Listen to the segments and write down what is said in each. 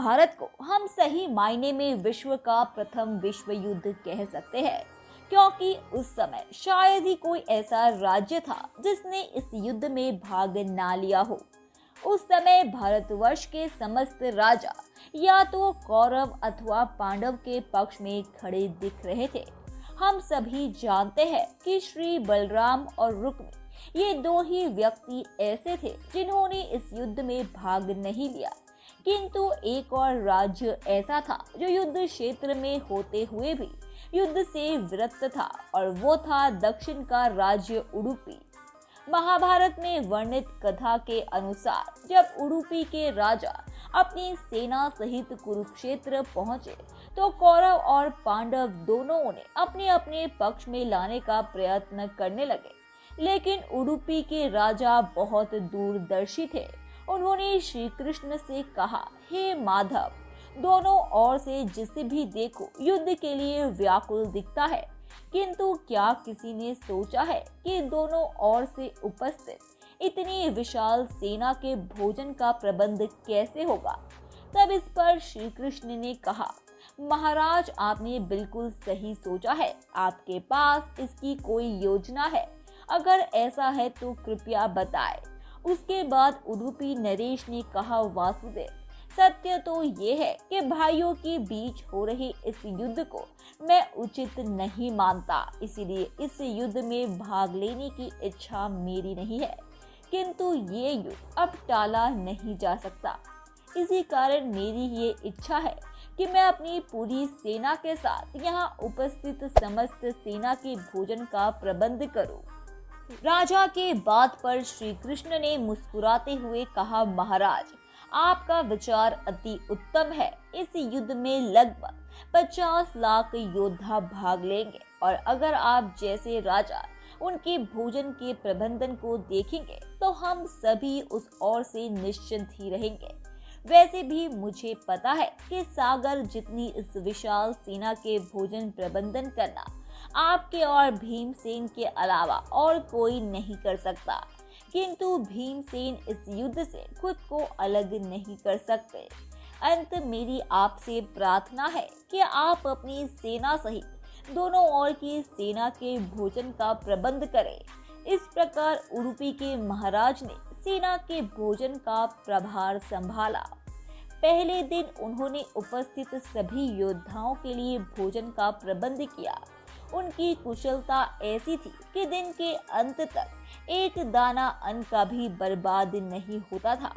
महाभारत को हम सही मायने में विश्व का प्रथम विश्व युद्ध कह सकते हैं, क्योंकि उस समय शायद ही कोई ऐसा राज्य था जिसने इस युद्ध में भाग ना लिया हो। उस समय भारतवर्ष के समस्त राजा या तो कौरव अथवा पांडव के पक्ष में खड़े दिख रहे थे। हम सभी जानते हैं कि श्री बलराम और रुक्मी ये दो ही व्यक्ति ऐसे थे जिन्होंने इस युद्ध में भाग नहीं लिया, किंतु एक और राज्य ऐसा था जो युद्ध क्षेत्र में होते हुए भी युद्ध से विरत था, और वो था दक्षिण का राज्य उडुपी। महाभारत में वर्णित कथा के अनुसार जब उडुपी के राजा अपनी सेना सहित कुरुक्षेत्र पहुंचे तो कौरव और पांडव दोनों उन्हें अपने अपने पक्ष में लाने का प्रयत्न करने लगे, लेकिन उडुपी के राजा बहुत दूरदर्शी थे। उन्होंने श्री कृष्ण से कहा, हे माधव, दोनों ओर से जिसे भी देखो युद्ध के लिए व्याकुल दिखता है, किंतु क्या किसी ने सोचा है कि दोनों ओर से उपस्थित इतनी विशाल सेना के भोजन का प्रबंध कैसे होगा। तब इस पर श्री कृष्ण ने कहा, महाराज, आपने बिल्कुल सही सोचा है। आपके पास इसकी कोई योजना है? अगर ऐसा है तो कृपया बताएं। उसके बाद उडुपी नरेश ने कहा, वासुदेव, सत्य तो ये है कि भाइयों के बीच हो रहे इस युद्ध को मैं उचित नहीं मानता, इसीलिए इस युद्ध में भाग लेने की इच्छा मेरी नहीं है, किंतु ये युद्ध अब टाला नहीं जा सकता। इसी कारण मेरी ये इच्छा है कि मैं अपनी पूरी सेना के साथ यहाँ उपस्थित समस्त सेना के भोजन का प्रबंध करूं। राजा के बात पर श्री कृष्ण ने मुस्कुराते हुए कहा, महाराज, आपका विचार अति उत्तम है। इस युद्ध में लगभग 50 लाख योद्धा भाग लेंगे, और अगर आप जैसे राजा उनके भोजन के प्रबंधन को देखेंगे तो हम सभी उस ओर से निश्चिंत ही रहेंगे। वैसे भी मुझे पता है कि सागर जितनी इस विशाल सेना के भोजन प्रबंधन करना आपके और भीमसेन के अलावा और कोई नहीं कर सकता, किंतु भीमसेन इस युद्ध से खुद को अलग नहीं कर सकते। अंत मेरी आपसे प्रार्थना है कि आप अपनी सेना सहित दोनों ओर की सेना के भोजन का प्रबंध करें। इस प्रकार उडुपी के महाराज ने सेना के भोजन का प्रभार संभाला। पहले दिन उन्होंने उपस्थित सभी योद्धाओं के लिए भोजन का प्रबंध किया। उनकी कुशलता ऐसी थी कि दिन के अंत तक एक दाना अन्न का भी बर्बाद नहीं होता था।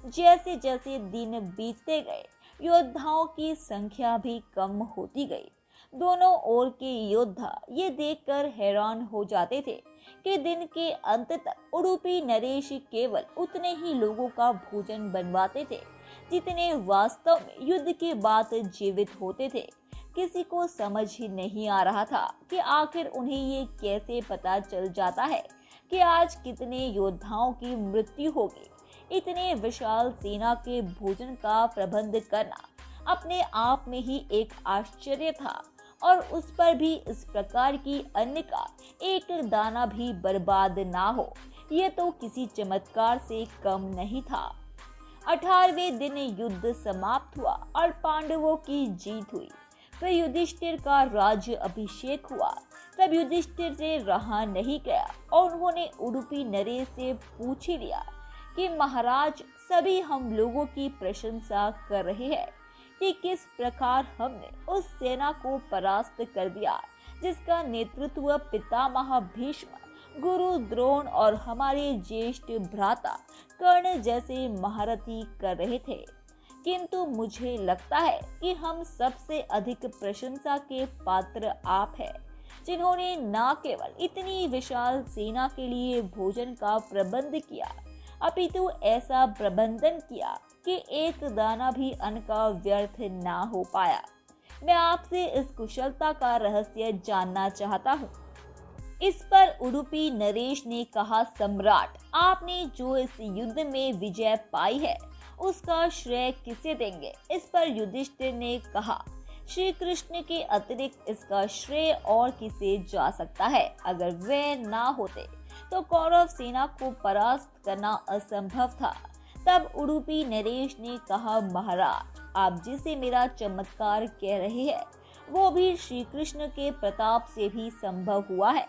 जैसे जैसे दिन बीतते गए, योद्धाओं की संख्या भी कम होती गई। दोनों ओर के योद्धा ये देखकर हैरान हो जाते थे कि दिन के अंत तक उडुपी नरेश केवल उतने ही लोगों का भोजन बनवाते थे जितने वास्तव में युद्ध के बाद जीवित होते थे। किसी को समझ ही नहीं आ रहा था कि आखिर उन्हें ये कैसे पता चल जाता है कि आज कितने योद्धाओं की मृत्यु होगी। इतने विशाल सेना के भोजन का प्रबंध करना अपने आप में ही एक आश्चर्य था, और उस पर भी इस प्रकार की अन्न का एक दाना भी बर्बाद ना हो, ये तो किसी चमत्कार से कम नहीं था। 18वें दिन युद्ध समाप्त हुआ और पांडवों की जीत हुई। फिर युधिष्ठिर का राज्य अभिषेक हुआ। तब युधिष्ठिर से रहा नहीं गया और उन्होंने उडुपी नरेश से पूछ ही लिया कि महाराज, सभी हम लोगों की प्रशंसा कर रहे हैं कि किस प्रकार हमने उस सेना को परास्त कर दिया जिसका नेतृत्व पितामह भीष्म, गुरु द्रोण और हमारे ज्येष्ठ भ्राता कर्ण जैसे महारथी कर रहे थे। किंतु मुझे लगता है कि हम सबसे अधिक प्रशंसा के पात्र आप हैं, जिन्होंने न केवल इतनी विशाल सेना के लिए भोजन का प्रबंध किया, अपितु ऐसा प्रबंधन किया कि एक दाना भी अन्न का व्यर्थ ना हो पाया। मैं आपसे इस कुशलता का रहस्य जानना चाहता हूँ। इस पर उडुपी नरेश ने कहा, सम्राट, आपने जो इस युद्ध में विजय पाई है उसका श्रेय किसे देंगे? इस पर युधिष्ठिर ने कहा, श्री कृष्ण के अतिरिक्त इसका श्रेय और किसे जा सकता है? अगर वे ना होते तो कौरव सेना को परास्त करना असंभव था। तब उडुपी नरेश ने कहा, महाराज, आप जिसे मेरा चमत्कार कह रहे हैं वो भी श्री कृष्ण के प्रताप से भी संभव हुआ है।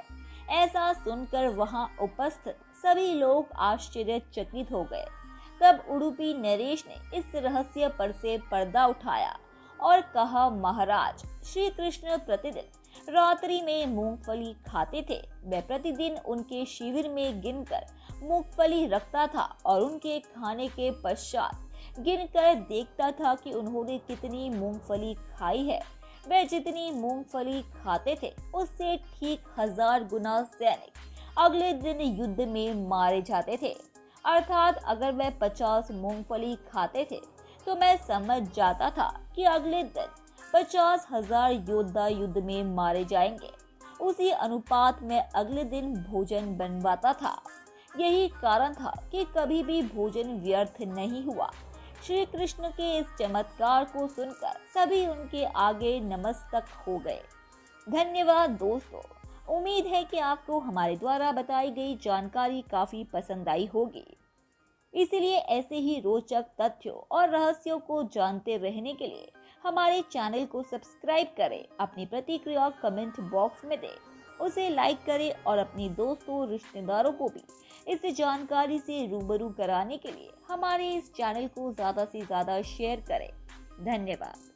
ऐसा सुनकर वहां उपस्थित सभी लोग आश्चर्यचकित हो गए। तब उडुपी नरेश ने इस रहस्य पर से पर्दा उठाया और कहा, महाराज, श्री कृष्ण प्रतिदिन रात्रि में मूंगफली खाते थे। मैं प्रतिदिन उनके शिविर में गिनकर मूंगफली रखता था और उनके खाने के पश्चात गिनकर देखता था कि उन्होंने कितनी मूंगफली खाई है। वे जितनी मूंगफली खाते थे उससे ठीक 1000 गुना सैनिक अगले दिन युद्ध में मारे जाते थे। अर्थात अगर वे 50 मूंगफली खाते थे तो मैं समझ जाता था कि अगले दिन 50,000 योद्धा युद्ध में मारे जाएंगे। उसी अनुपात में अगले दिन भोजन बनवाता था। यही कारण था कि कभी भी भोजन व्यर्थ नहीं हुआ। श्री कृष्ण के इस चमत्कार को सुनकर सभी उनके आगे नमस्तक हो गए। धन्यवाद दोस्तों। उम्मीद है कि आपको हमारे द्वारा बताई गई जानकारी काफी पसंद आई होगी। इसलिए ऐसे ही रोचक तथ्यों और रहस्यों को जानते रहने के लिए हमारे चैनल को सब्सक्राइब करें। अपनी प्रतिक्रिया कमेंट बॉक्स में दें, उसे लाइक करें और अपने दोस्तों रिश्तेदारों को भी इस जानकारी से रूबरू कराने के लिए हमारे इस चैनल को ज़्यादा से ज़्यादा शेयर करें। धन्यवाद।